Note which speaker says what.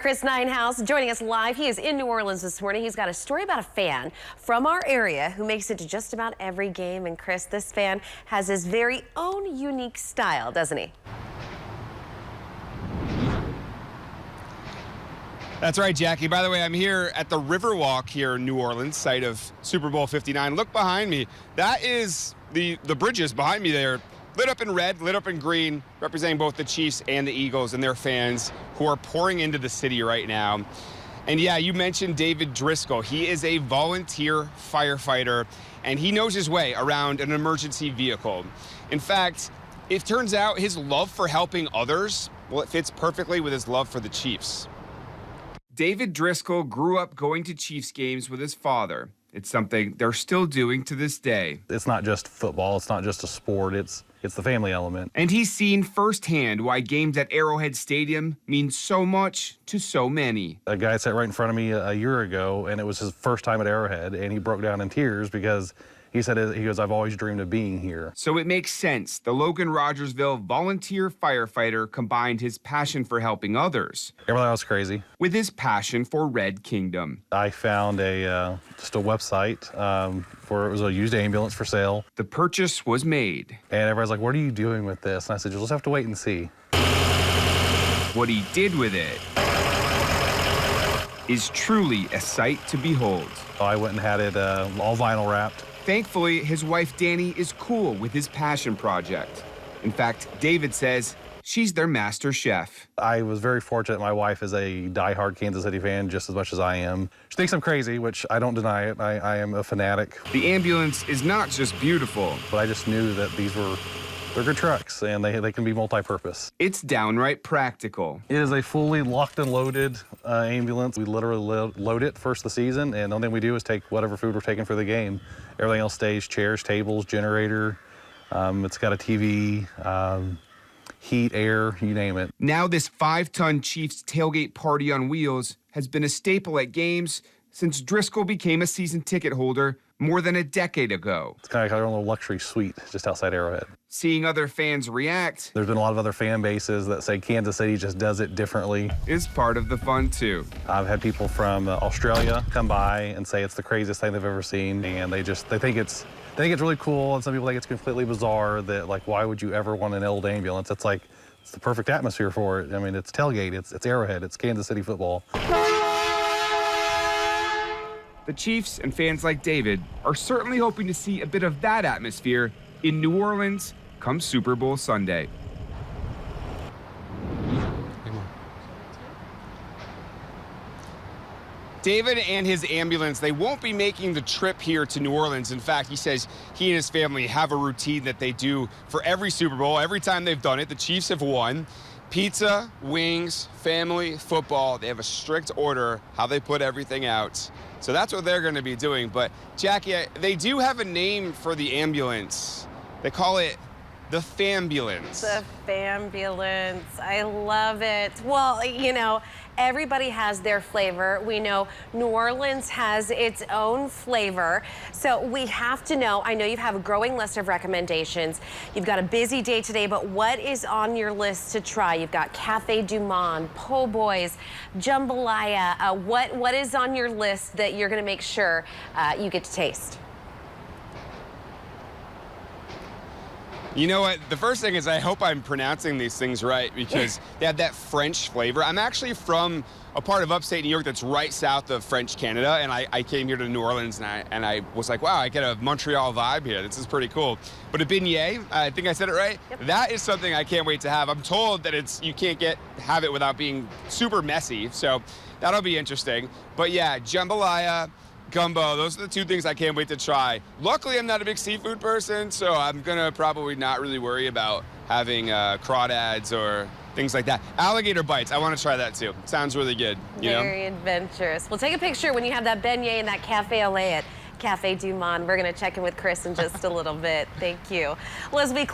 Speaker 1: Chris Neyenhouse joining us live. He is in New Orleans this morning. He's got a story about a fan from our area who makes it to just about every game. And Chris, this fan has his very own unique style, doesn't he?
Speaker 2: That's right, Jackie. By the way, I'm here at the Riverwalk here in New Orleans, site of Super Bowl 59. Look behind me. That is the bridges behind me there. Lit up in red, lit up in green, representing both the Chiefs and the Eagles and their fans who are pouring into the city right now. And yeah, you mentioned David Driscoll. He is a volunteer firefighter, and he knows his way around an emergency vehicle. In fact, it turns out his love for helping others, well, it fits perfectly with his love for the Chiefs. David Driscoll grew up going to Chiefs games with his father. It's something they're still doing to this day.
Speaker 3: It's not just football, it's not just a sport, it's the family element.
Speaker 2: And he's seen firsthand why games at Arrowhead Stadium mean so much to so many.
Speaker 3: A guy sat right in front of me a year ago, and it was his first time at Arrowhead, and he broke down in tears because he said, I've always dreamed of being here.
Speaker 2: So it makes sense. The Logan Rogersville volunteer firefighter combined his passion for helping others.
Speaker 3: Everything else crazy.
Speaker 2: With his passion for Red Kingdom.
Speaker 3: I found just a website where it was a used ambulance for sale.
Speaker 2: The purchase was made.
Speaker 3: And everybody's like, what are you doing with this? And I said, you'll just have to wait and see.
Speaker 2: What he did with it is truly a sight to behold.
Speaker 3: I went and had it all vinyl wrapped.
Speaker 2: Thankfully, his wife Danny is cool with his passion project. In fact, David says she's their master chef.
Speaker 3: I was very fortunate. My wife is a diehard Kansas City fan just as much as I am. She thinks I'm crazy, which I don't deny it. I am a fanatic.
Speaker 2: The ambulance is not just beautiful,
Speaker 3: but I just knew that they're good trucks, and they can be multi-purpose.
Speaker 2: It's downright practical.
Speaker 3: It is a fully locked and loaded ambulance. We literally load it first of the season, and the only thing we do is take whatever food we're taking for the game. Everything else stays: chairs, tables, generator. It's got a TV, heat, air, you name it.
Speaker 2: Now this 5-ton Chiefs tailgate party on wheels has been a staple at games since Driscoll became a season ticket holder more than a decade ago.
Speaker 3: It's kind of like our own little luxury suite just outside Arrowhead.
Speaker 2: Seeing other fans react,
Speaker 3: there's been a lot of other fan bases that say Kansas City just does it differently,
Speaker 2: is part of the fun too.
Speaker 3: I've had people from Australia come by and say it's the craziest thing they've ever seen, and they think it's really cool, and some people think it's completely bizarre that, like, why would you ever want an old ambulance? It's like, it's the perfect atmosphere for it. I mean, it's tailgate, it's Arrowhead, it's Kansas City football.
Speaker 2: The Chiefs and fans like David are certainly hoping to see a bit of that atmosphere in New Orleans come Super Bowl Sunday. David and his ambulance, they won't be making the trip here to New Orleans. In fact, he says he and his family have a routine that they do for every Super Bowl. Every time they've done it, the Chiefs have won. Pizza, wings, family, football. They have a strict order how they put everything out. So that's what they're going to be doing. But, Jackie, they do have a name for the ambulance. They call it the Fanbulance.
Speaker 1: The Fanbulance. I love it. Well, you know, everybody has their flavor. We know New Orleans has its own flavor. So we have to know, I know you have a growing list of recommendations. You've got a busy day today, but what is on your list to try? You've got Cafe Du Monde, Po' Boys, Jambalaya. What is on your list that you're going to make sure you get to taste?
Speaker 2: You know what? The first thing is I hope I'm pronouncing these things right because they have that French flavor. I'm actually from a part of upstate New York that's right south of French Canada, and I came here to New Orleans, and I was like, wow, I get a Montreal vibe here. This is pretty cool. But a beignet, I think I said it right,
Speaker 1: Yep.
Speaker 2: That is something I can't wait to have. I'm told that you can't have it without being super messy, so that'll be interesting. But yeah, jambalaya, gumbo, those are the two things I can't wait to try. Luckily, I'm not a big seafood person, so I'm gonna probably not really worry about having crawdads or things like that. Alligator bites, I want to try that too. Sounds really good.
Speaker 1: Very adventurous. We'll take a picture when you have that beignet in that cafe au lait at Cafe Du Monde. We're gonna check in with Chris in just a little bit. Thank you. Well, as we